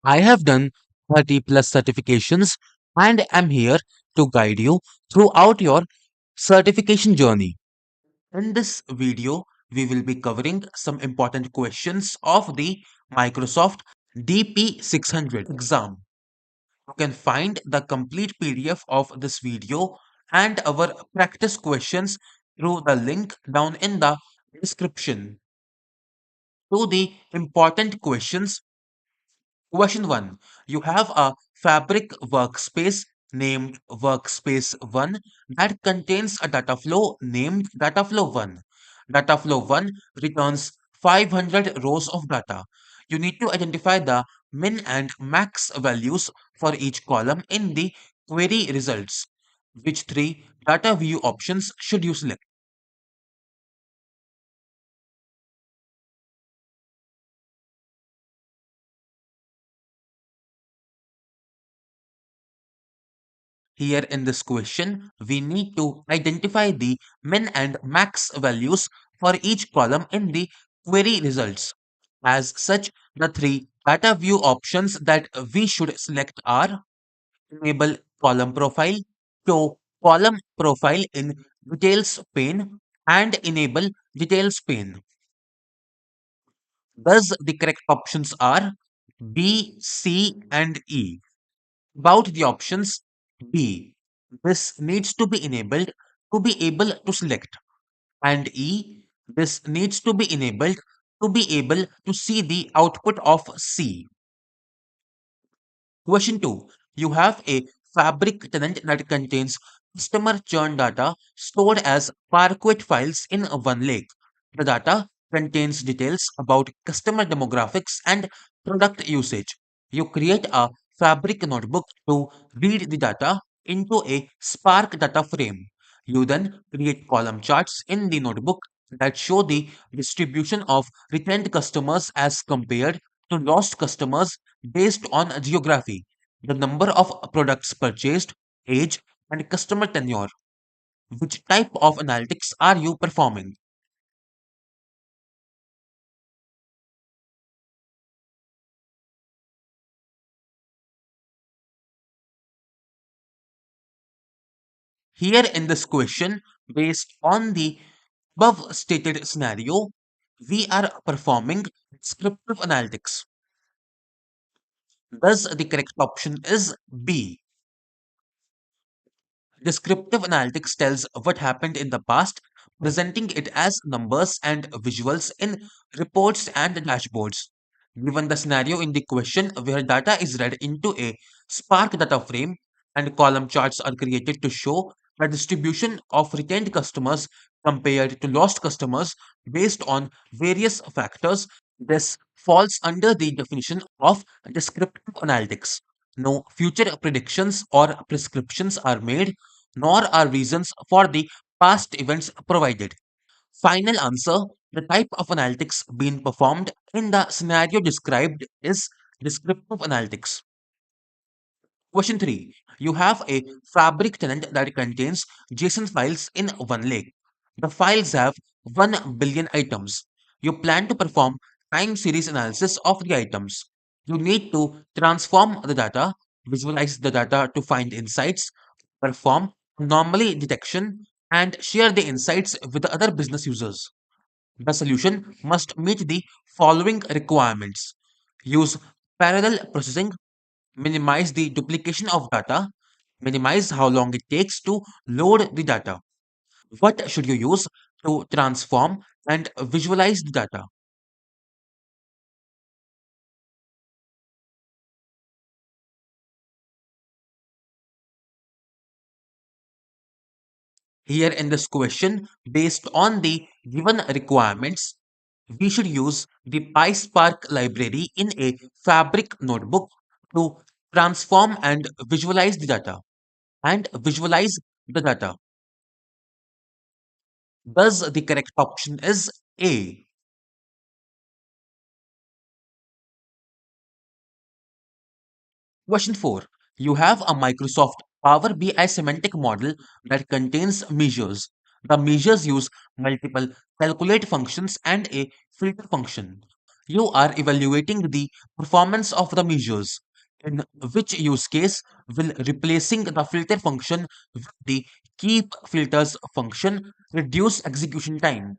I have done 30 plus certifications and am here to guide you throughout your certification journey. In this video, we will be covering some important questions of the Microsoft DP-600 exam. You can find the complete PDF of this video and our practice questions through the link down in the description. To the important questions, question 1. You have a Fabric workspace named Workspace 1 that contains a data flow named Data Flow 1. Data Flow 1 returns 500 rows of data. You need to identify the min and max values for each column in the query results. Which three data view options should you select? Here in this question, we need to identify the min and max values for each column in the query results. As such, the three data view options that we should select are enable column profile, show column profile in details pane, and enable details pane. Thus, the correct options are B, C, and E. About the options B, this needs to be enabled to be able to select, and E, this needs to be enabled to be able to see the output of C. Question 2. You have a Fabric tenant that contains customer churn data stored as Parquet files in one lake. The data contains details about customer demographics and product usage. You create a Fabric notebook to read the data into a Spark data frame. You then create column charts in the notebook that show the distribution of retained customers as compared to lost customers based on geography, the number of products purchased, age, and customer tenure. Which type of analytics are you performing? Here in this question, based on the above stated scenario, we are performing descriptive analytics. Thus, the correct option is B. Descriptive analytics tells what happened in the past, presenting it as numbers and visuals in reports and dashboards. Given the scenario in the question where data is read into a Spark data frame and column charts are created to show the distribution of retained customers compared to lost customers based on various factors, this falls under the definition of descriptive analytics. No future predictions or prescriptions are made, nor are reasons for the past events provided. Final answer, the type of analytics being performed in the scenario described is descriptive analytics. Question 3. You have a Fabric tenant that contains JSON files in one lake. The files have 1 billion items. You plan to perform time series analysis of the items. You need to transform the data, visualize the data to find insights, perform anomaly detection, and share the insights with other business users. The solution must meet the following requirements: use parallel processing, minimize the duplication of data, minimize how long it takes to load the data. What should you use to transform and visualize the data? Here in this question, based on the given requirements, we should use the PySpark library in a Fabric notebook to transform and visualize the data. And visualize the data. Thus, the correct option is A. Question 4. You have a Microsoft Power BI semantic model that contains measures. The measures use multiple calculate functions and a filter function. You are evaluating the performance of the measures. In which use case will replacing the filter function with the keep filters function reduce execution time?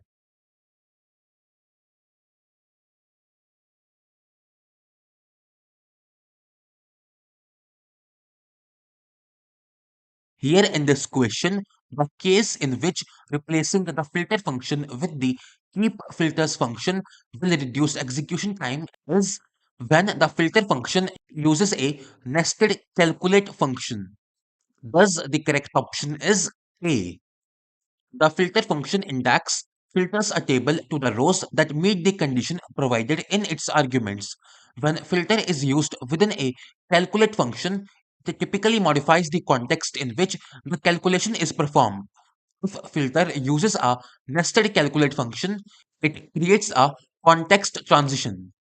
Here in this question, the case in which replacing the filter function with the keep filters function will reduce execution time is when the filter function uses a nested calculate function. Thus, the correct option is A. The filter function index filters a table to the rows that meet the condition provided in its arguments. When filter is used within a calculate function, it typically modifies the context in which the calculation is performed. If filter uses a nested calculate function, it creates a context transition.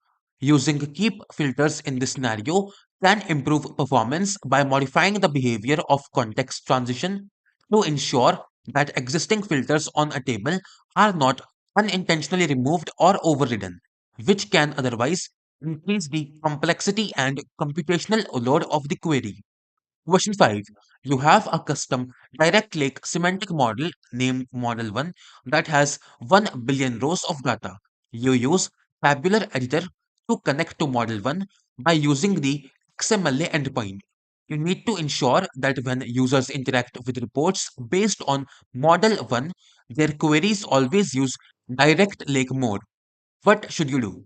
Using keep filters in this scenario can improve performance by modifying the behavior of context transition to ensure that existing filters on a table are not unintentionally removed or overridden, which can otherwise increase the complexity and computational load of the query. Question 5. You have a custom direct lake semantic model named Model 1 that has 1 billion rows of data. You use Tabular Editor to connect to Model 1 by using the XMLA endpoint. You need to ensure that when users interact with reports based on Model 1, their queries always use direct lake mode. What should you do?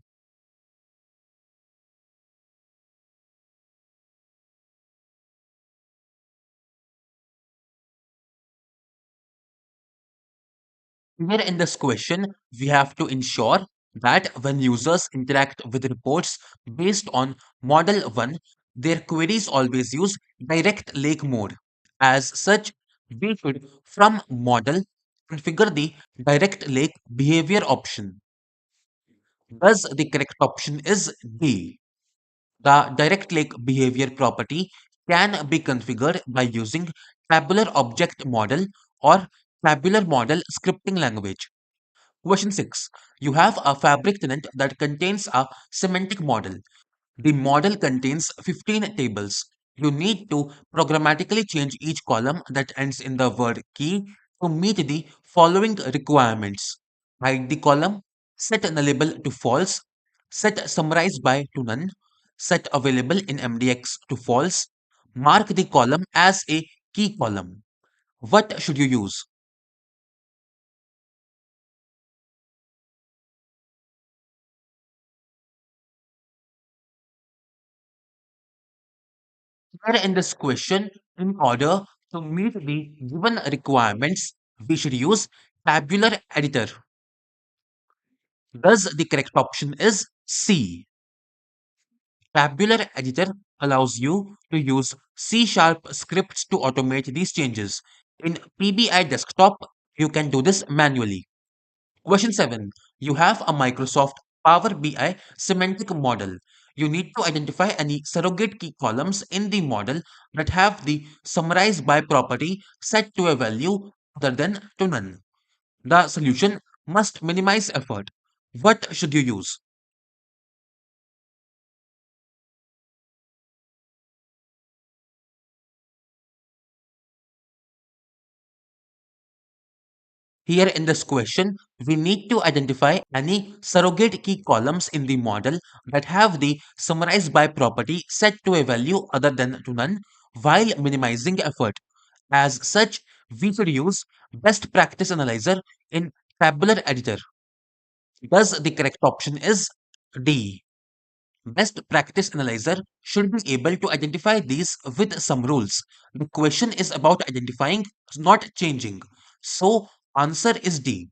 Here in this question, we have to ensure that when users interact with reports based on Model 1, their queries always use direct lake mode. As such, we should, from model, configure the direct lake behavior option. Thus, the correct option is D. The direct lake behavior property can be configured by using tabular object model or tabular model scripting language. Question 6. You have a fabric tenant that contains a semantic model. The model contains 15 tables. You need to programmatically change each column that ends in the word key to meet the following requirements. Hide the column, set nullable to false, set summarize by to none, set available in MDX to false, mark the column as a key column. What should you use? Here in this question, in order to meet the given requirements, we should use tabular editor. Thus, the correct option is C. Tabular editor allows you to use C sharp scripts to automate these changes. In PBI desktop, you can do this manually. Question 7. You have a Microsoft Power BI semantic model. You need to identify any surrogate key columns in the model that have the summarize by property set to a value other than to none. The solution must minimize effort. What should you use? Here in this question, we need to identify any surrogate key columns in the model that have the summarize by property set to a value other than to none while minimizing effort. As such, we should use best practice analyzer in tabular editor. Thus, the correct option is D. Best practice analyzer should be able to identify these with some rules. The question is about identifying, not changing. So, answer is D.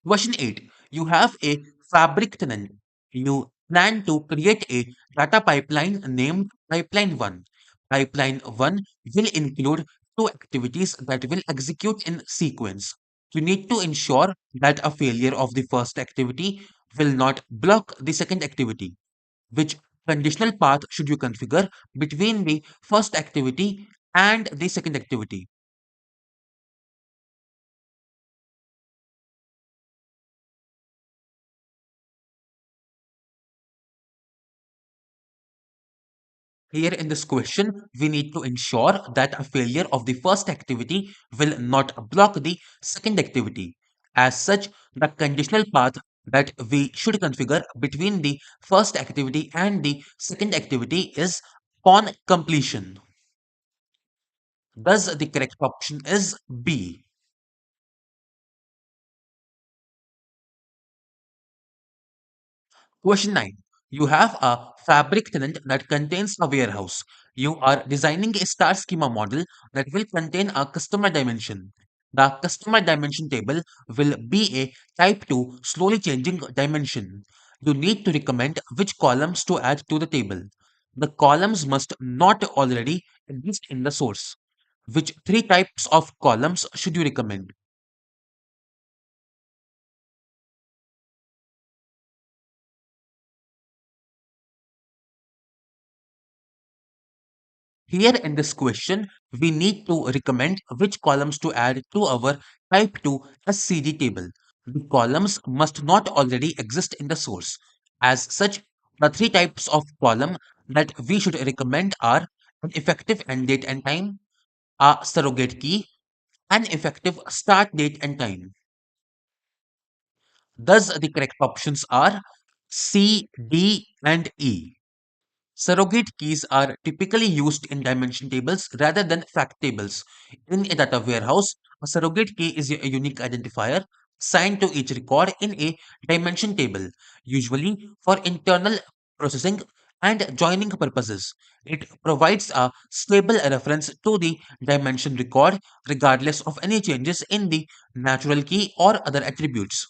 Question 8. You have a fabric tenant. You plan to create a data pipeline named Pipeline 1. Pipeline 1 will include two activities that will execute in sequence. You need to ensure that a failure of the first activity will not block the second activity. Which conditional path should you configure between the first activity and the second activity? Here in this question, we need to ensure that a failure of the first activity will not block the second activity. As such, the conditional path that we should configure between the first activity and the second activity is upon completion. Thus, the correct option is B. Question 9. You have a fabric tenant that contains a warehouse. You are designing a star schema model that will contain a customer dimension. The customer dimension table will be a type 2 slowly changing dimension. You need to recommend which columns to add to the table. The columns must not already exist in the source. Which three types of columns should you recommend? Here in this question, we need to recommend which columns to add to our type 2 SCD table. The columns must not already exist in the source. As such, the three types of column that we should recommend are an effective end date and time, a surrogate key, and effective start date and time. Thus, the correct options are C, D, and E. Surrogate keys are typically used in dimension tables rather than fact tables. In a data warehouse, a surrogate key is a unique identifier assigned to each record in a dimension table, usually for internal processing and joining purposes. It provides a stable reference to the dimension record regardless of any changes in the natural key or other attributes.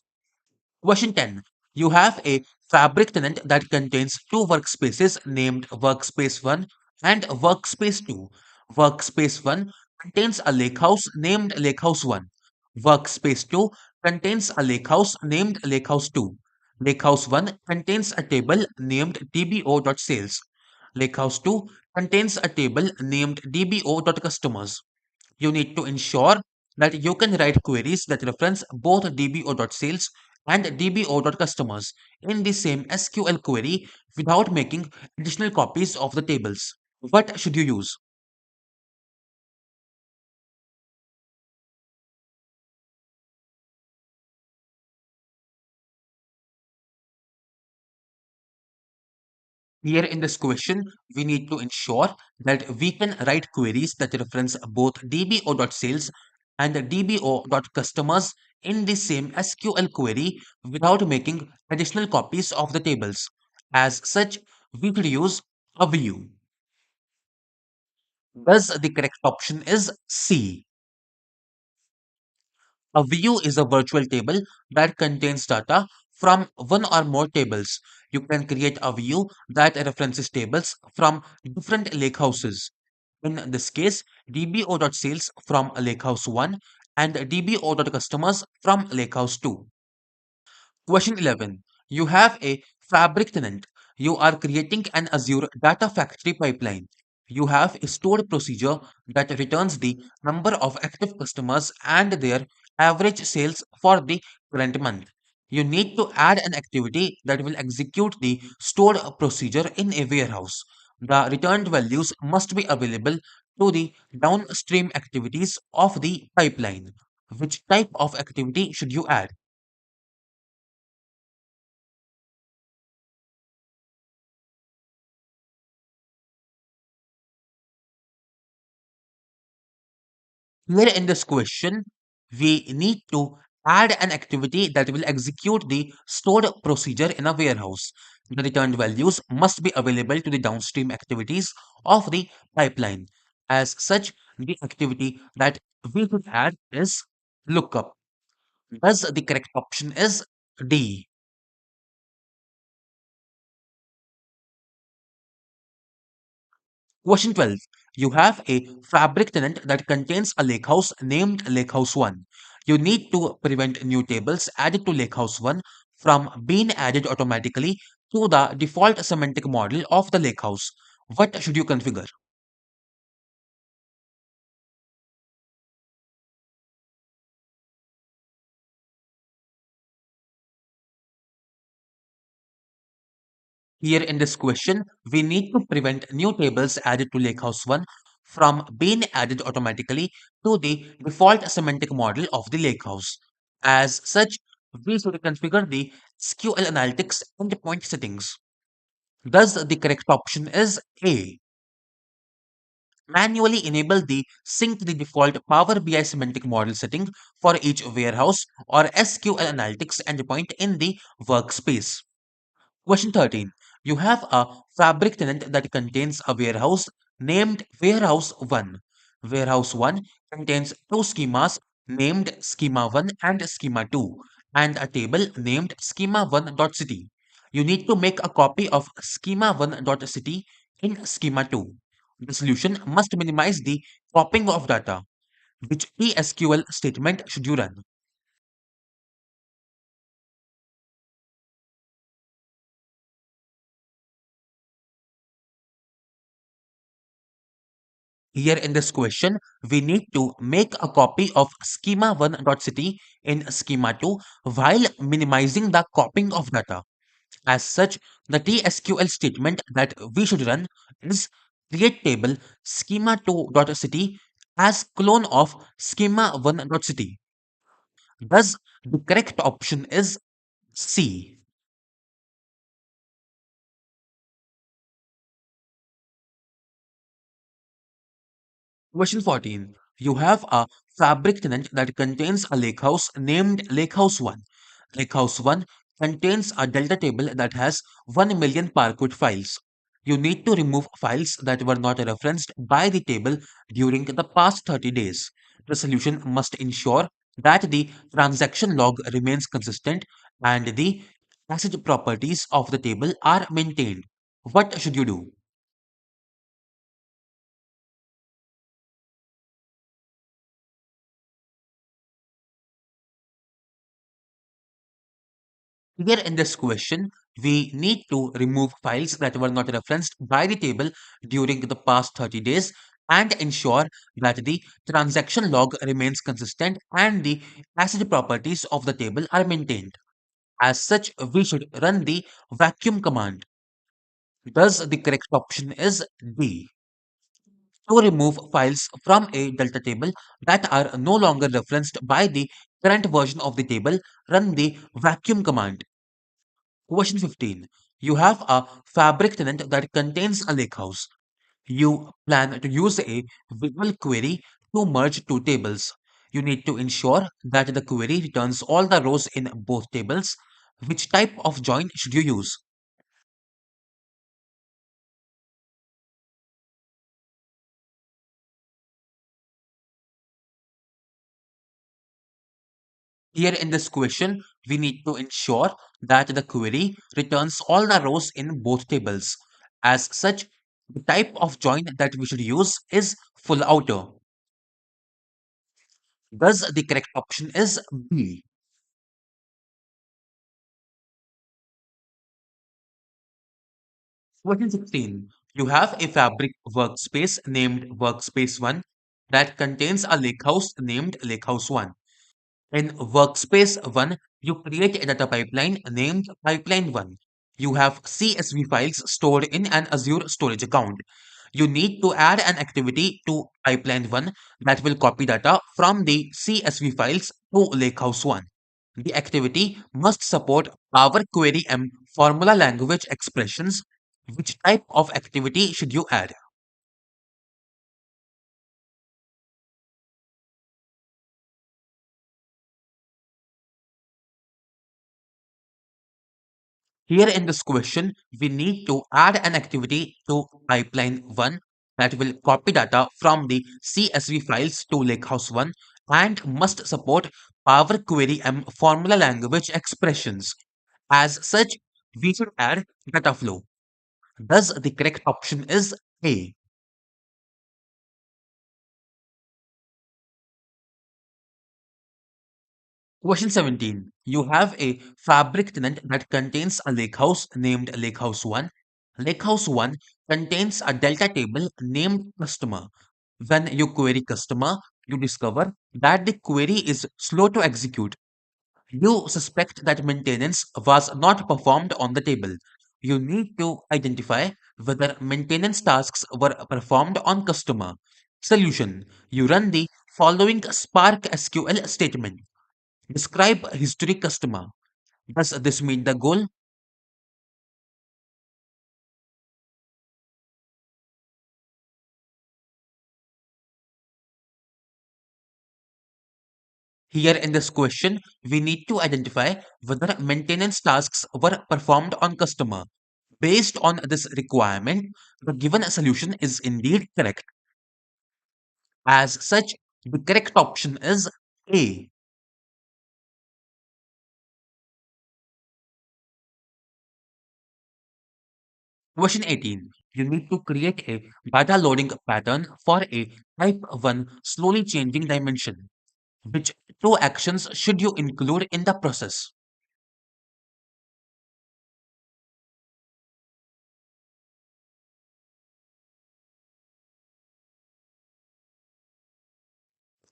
Question 10. You have a fabric tenant that contains two workspaces named Workspace 1 and Workspace 2. Workspace 1 contains a lakehouse named Lakehouse 1. Workspace 2 contains a lakehouse named Lakehouse 2. Lakehouse 1 contains a table named dbo.sales. Lakehouse 2 contains a table named dbo.customers. You need to ensure that you can write queries that reference both dbo.sales and dbo.customers in the same SQL query without making additional copies of the tables. What should you use? Here in this question, we need to ensure that we can write queries that reference both dbo.sales and dbo.customers in the same SQL query without making additional copies of the tables. As such, we could use a view. Thus, the correct option is C. A view is a virtual table that contains data from one or more tables. You can create a view that references tables from different lakehouses. In this case, dbo.sales from lakehouse 1 and dbo.customers from lakehouse 2. Question 11. You have a fabric tenant. You are creating an Azure Data Factory pipeline. You have a stored procedure that returns the number of active customers and their average sales for the current month. You need to add an activity that will execute the stored procedure in a warehouse. The returned values must be available to the downstream activities of the pipeline. Which type of activity should you add? Here in this question, we need to add an activity that will execute the stored procedure in a warehouse. The returned values must be available to the downstream activities of the pipeline. As such, the activity that we could add is lookup. Thus, the correct option is D. Question 12. You have a fabric tenant that contains a lakehouse named Lakehouse 1. You need to prevent new tables added to Lakehouse 1 from being added automatically to the default semantic model of the lakehouse. What should you configure? Here in this question, we need to prevent new tables added to Lakehouse 1 from being added automatically to the default semantic model of the Lakehouse. As such, we should configure the SQL Analytics endpoint settings. Thus, the correct option is A. Manually enable the sync the default Power BI semantic model setting for each warehouse or SQL Analytics endpoint in the workspace. Question 13. You have a fabric tenant that contains a warehouse named Warehouse 1. Warehouse 1 contains two schemas named Schema 1 and Schema 2 and a table named Schema1.city. You need to make a copy of Schema1.city in Schema 2. The solution must minimize the copying of data. Which PSQL statement should you run? Here in this question, we need to make a copy of schema1.city in schema 2 while minimizing the copying of data. As such, the TSQL statement that we should run is create table schema2.city as clone of schema1.city. Thus, the correct option is C. Question 14. You have a fabric tenant that contains a lakehouse named Lakehouse 1. Lakehouse 1 contains a delta table that has 1 million parquet files. You need to remove files that were not referenced by the table during the past 30 days. The solution must ensure that the transaction log remains consistent and the passage properties of the table are maintained. What should you do? Here in this question, we need to remove files that were not referenced by the table during the past 30 days and ensure that the transaction log remains consistent and the asset properties of the table are maintained. As such, we should run the vacuum command. Thus, the correct option is D. To remove files from a delta table that are no longer referenced by the current version of the table, run the vacuum command. Question 15. You have a fabric tenant that contains a lakehouse. You plan to use a visual query to merge two tables. You need to ensure that the query returns all the rows in both tables. Which type of join should you use? Here in this question, we need to ensure that the query returns all the rows in both tables. As such, the type of join that we should use is full outer. Thus, the correct option is B. Question 16. You have a fabric workspace named Workspace 1 that contains a lakehouse named Lakehouse 1. In Workspace 1, you create a data pipeline named Pipeline 1. You have CSV files stored in an Azure storage account. You need to add an activity to Pipeline 1 that will copy data from the CSV files to Lakehouse 1. The activity must support Power Query M formula language expressions. Which type of activity should you add? Here in this question, we need to add an activity to pipeline 1 that will copy data from the CSV files to Lakehouse 1 and must support Power Query M formula language expressions. As such, we should add data flow. Thus, the correct option is A. Question 17. You have a fabric tenant that contains a lakehouse named Lakehouse 1. Lakehouse 1 contains a delta table named customer. When you query customer, you discover that the query is slow to execute. You suspect that maintenance was not performed on the table. you need to identify whether maintenance tasks were performed on customer. Solution. You run the following Spark SQL statement. Describe history customer. Does this meet the goal? Here in this question, we need to identify whether maintenance tasks were performed on customer. Based on this requirement, the given solution is indeed correct. As such, the correct option is A. Question 18. You need to create a data loading pattern for a type 1 slowly changing dimension. Which two actions should you include in the process?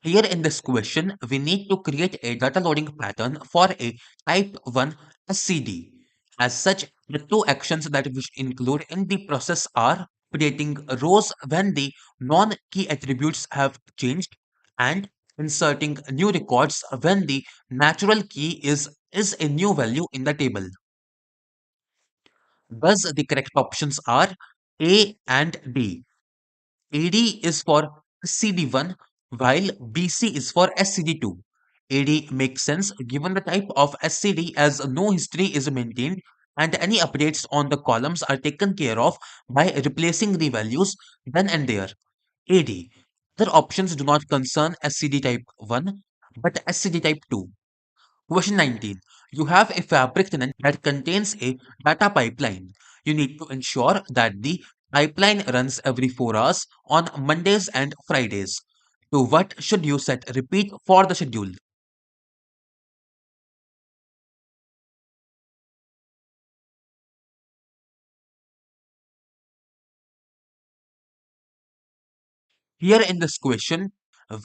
Here in this question, we need to create a data loading pattern for a type 1 SCD. As such, the two actions that we should include in the process are creating rows when the non-key attributes have changed and inserting new records when the natural key is a new value in the table. Thus, the correct options are A and D. AD is for SCD1 while BC is for SCD2. AD makes sense given the type of SCD as no history is maintained and any updates on the columns are taken care of by replacing the values then and there. AD. Other options do not concern SCD type 1 but SCD type 2. Question 19. You have a fabric tenant that contains a data pipeline. You need to ensure that the pipeline runs every 4 hours on Mondays and Fridays. To what should you set repeat for the schedule? Here in this question,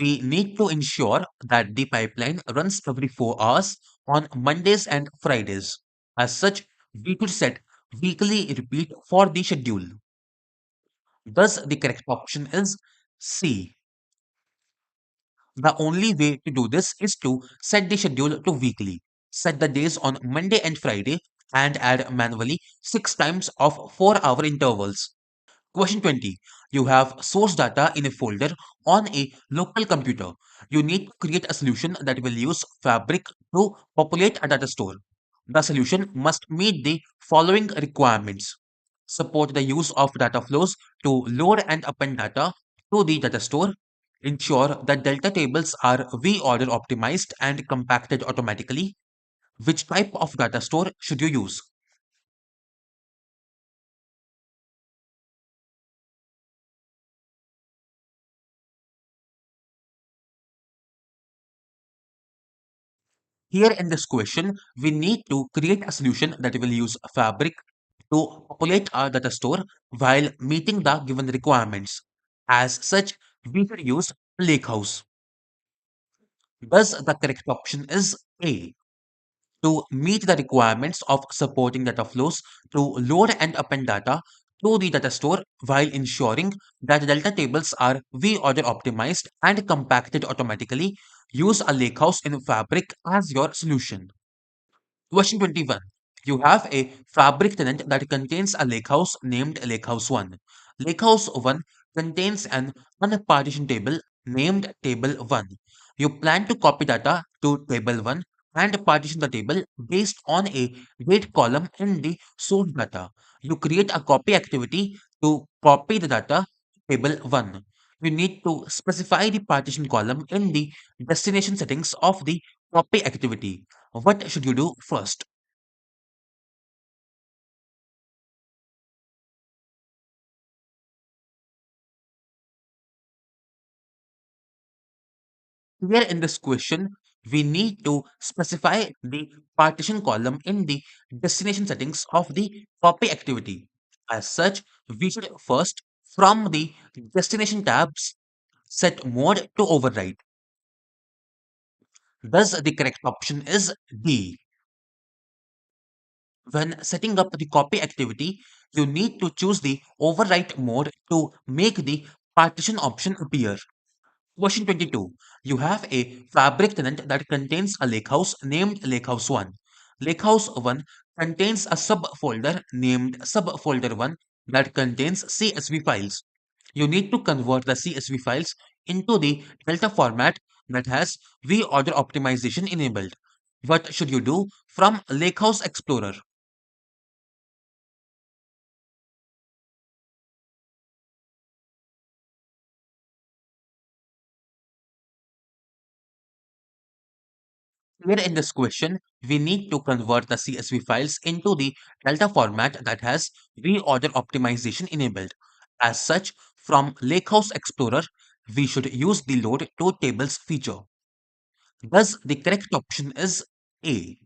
we need to ensure that the pipeline runs every 4 hours on Mondays and Fridays. As such, we could set weekly repeat for the schedule. Thus, the correct option is C. The only way to do this is to set the schedule to weekly. Set the days on Monday and Friday and add manually 6 times of 4-hour intervals. Question 20. You have source data in a folder on a local computer. You need to create a solution that will use Fabric to populate a data store. The solution must meet the following requirements. Support the use of data flows to load and append data to the data store. Ensure that delta tables are V-order optimized and compacted automatically. Which type of data store should you use? Here in this question, we need to create a solution that will use Fabric to populate our data store while meeting the given requirements. As such, we should use Lakehouse. Thus, the correct option is A. To meet the requirements of supporting data flows to load and append data to the data store while ensuring that delta tables are V-order optimized and compacted automatically, use a lakehouse in Fabric as your solution. Question 21. You have a fabric tenant that contains a lakehouse named Lakehouse 1. Lakehouse 1 contains an unpartitioned table named Table 1. You plan to copy data to Table 1 and partition the table based on a date column in the source data. You create a copy activity to copy the data to Table 1. You need to specify the partition column in the destination settings of the copy activity. What should you do first? Here in this question, we need to specify the partition column in the destination settings of the copy activity. As such, we should first, from the destination tabs, set mode to override. Thus, the correct option is D. When setting up the copy activity, you need to choose the overwrite mode to make the partition option appear. Question 22. You have a fabric tenant that contains a lakehouse named Lakehouse 1. Lakehouse 1 contains a subfolder named Subfolder 1 that contains CSV files. You need to convert the CSV files into the Delta format that has V-order optimization enabled. What should you do from Lakehouse Explorer? Here in this question, we need to convert the CSV files into the Delta format that has reorder optimization enabled. As such, from Lakehouse Explorer, we should use the load to tables feature. Thus, the correct option is A.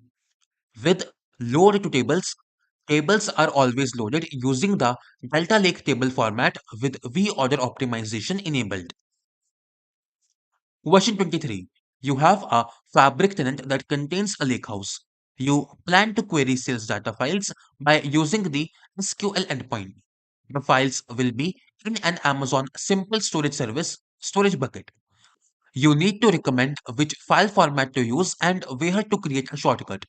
With load to tables, tables are always loaded using the Delta Lake table format with V-order optimization enabled. Question 23. You have a fabric tenant that contains a lakehouse. You plan to query sales data files by using the SQL endpoint. The files will be in an Amazon Simple Storage Service storage bucket. You need to recommend which file format to use and where to create a shortcut.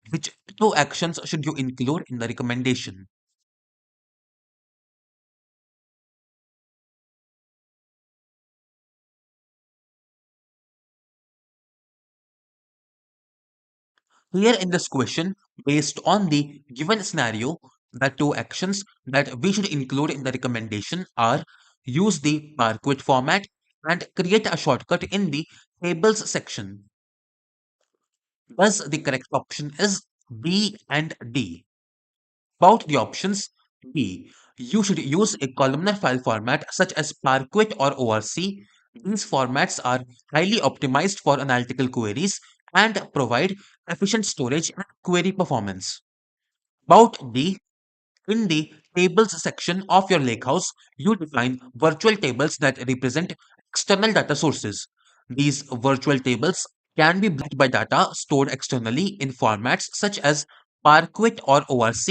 Which two actions should you include in the recommendation? Here in this question, based on the given scenario, the two actions that we should include in the recommendation are use the Parquet format and create a shortcut in the tables section. Thus, the correct option is B and D. About the options, B. You should use a columnar file format such as Parquet or ORC. These formats are highly optimized for analytical queries and provide efficient storage and query performance. About D, in the tables section of your lakehouse, you define virtual tables that represent external data sources. These virtual tables can be backed by data stored externally in formats such as Parquet or ORC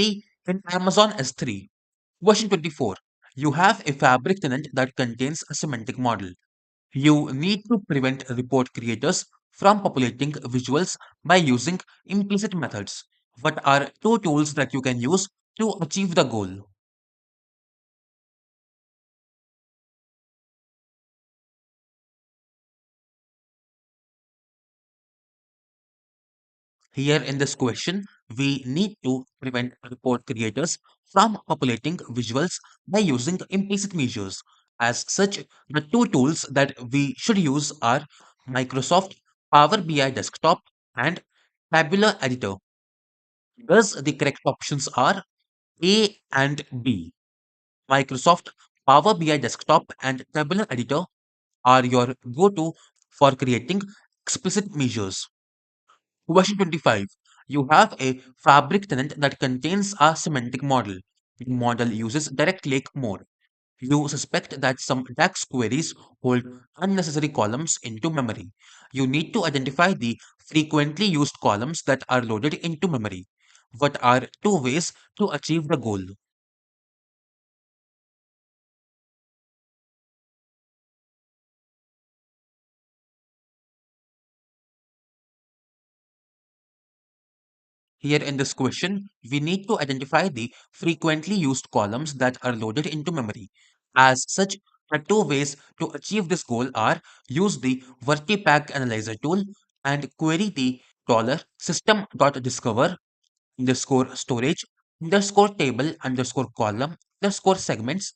in Amazon S3. Version 24. You have a fabric tenant that contains a semantic model. You need to prevent report creators from populating visuals by using implicit methods. What are two tools that you can use to achieve the goal? Here in this question, we need to prevent report creators from populating visuals by using implicit measures. As such, the two tools that we should use are Microsoft Power BI Desktop and Tabular Editor. Thus, the correct options are A and B. Microsoft Power BI Desktop and Tabular Editor are your go-to for creating explicit measures. Question 25. You have a fabric tenant that contains a semantic model. The model uses direct lake mode. You suspect that some DAX queries hold unnecessary columns into memory. You need to identify the frequently used columns that are loaded into memory. What are two ways to achieve the goal? Here in this question, we need to identify the frequently used columns that are loaded into memory. As such, the two ways to achieve this goal are use the Vertipack Analyzer tool and query the $system.discover underscore storage underscore table underscore column underscore segments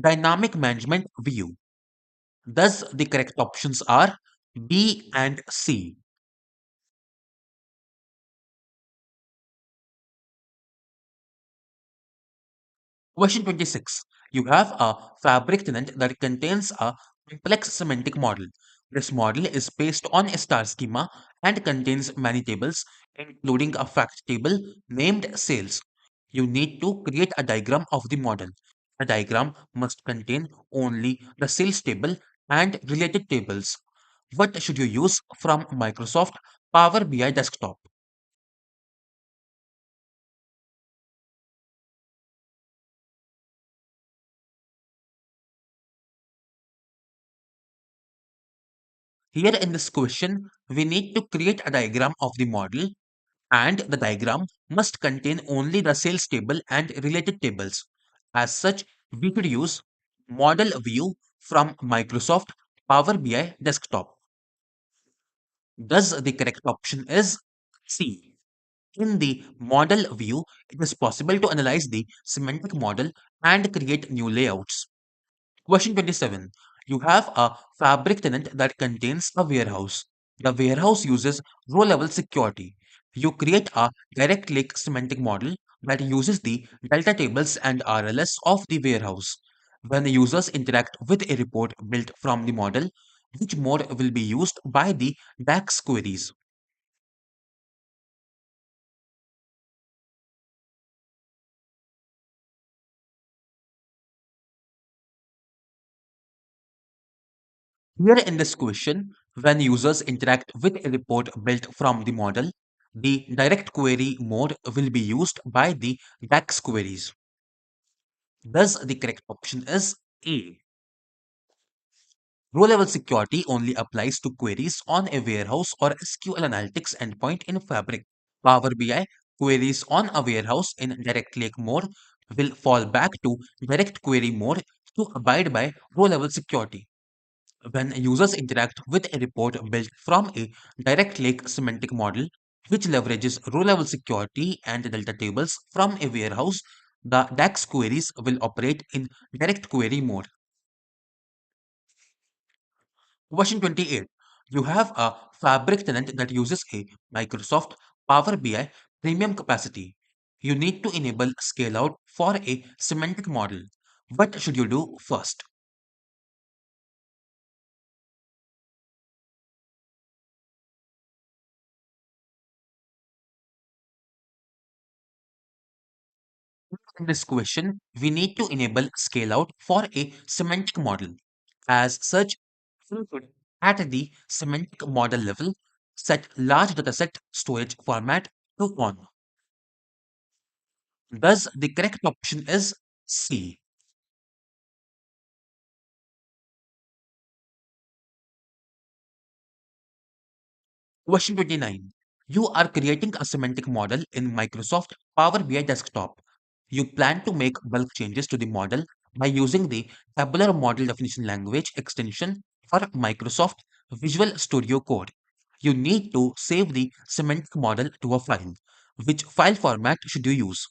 dynamic management view. Thus, the correct options are B and C. Question 26. You have a fabric tenant that contains a complex semantic model. This model is based on a star schema and contains many tables, including a fact table named sales. You need to create a diagram of the model. The diagram must contain only the sales table and related tables. What should you use from Microsoft Power BI Desktop? Here in this question, we need to create a diagram of the model, and the diagram must contain only the sales table and related tables. As such, we could use model view from Microsoft Power BI desktop. Thus, the correct option is C. In the model view, it is possible to analyze the semantic model and create new layouts. Question 27. You have a fabric tenant that contains a warehouse. The warehouse uses row level security. You create a direct lake semantic model that uses the delta tables and RLS of the warehouse. When the users interact with a report built from the model, which mode will be used by the DAX queries? Here in this question, when users interact with a report built from the model, the direct query mode will be used by the DAX queries. Thus, the correct option is A. Row level security only applies to queries on a warehouse or SQL Analytics endpoint in Fabric. Power BI queries on a warehouse in direct lake mode will fall back to direct query mode to abide by row level security. When users interact with a report built from a direct lake semantic model, which leverages row level security and delta tables from a warehouse, the DAX queries will operate in direct query mode. Question 28. You have a Fabric tenant that uses a Microsoft Power BI premium capacity. You need to enable scale out for a semantic model. What should you do first? In this question, we need to enable scale out for a semantic model. As such, we could, at the semantic model level, set large dataset storage format to on. Thus, the correct option is C. Question 29. You are creating a semantic model in Microsoft Power BI Desktop. You plan to make bulk changes to the model by using the Tabular Model Definition Language extension for Microsoft Visual Studio Code. You need to save the semantic model to a file. Which file format should you use?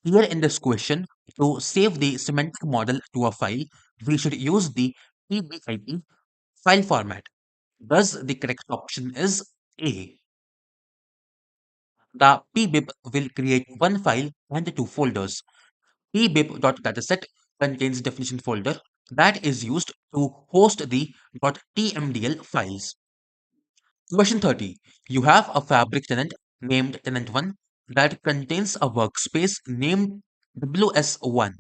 Here in this question, to save the semantic model to a file, we should use the PBIT file format. Thus, the correct option is A. The pbib will create one file and two folders. pbib.dataset contains definition folder that is used to host the .tmdl files. Question 30. You have a Fabric tenant named tenant1 that contains a workspace named WS1.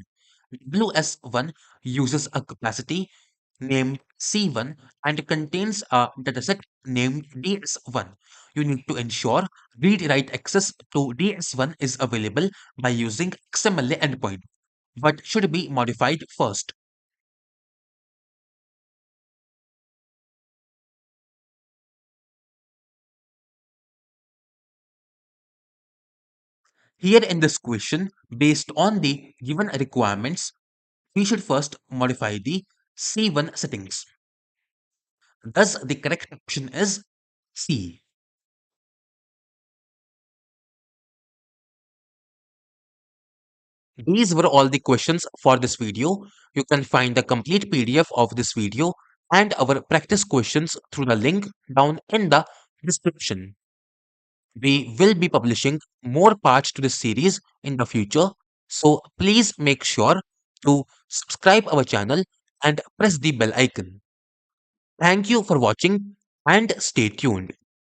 WS1 uses a capacity named C1 and contains a dataset named DS1. You need to ensure read-write access to DS1 is available by using XML endpoint. What should be modified first? Here in this question, based on the given requirements, we should first modify the C1 settings. Thus, the correct option is C. These were all the questions for this video. You can find the complete PDF of this video and our practice questions through the link down in the description. We will be publishing more parts to this series in the future, so please make sure to subscribe our channel and press the bell icon. Thank you for watching and stay tuned.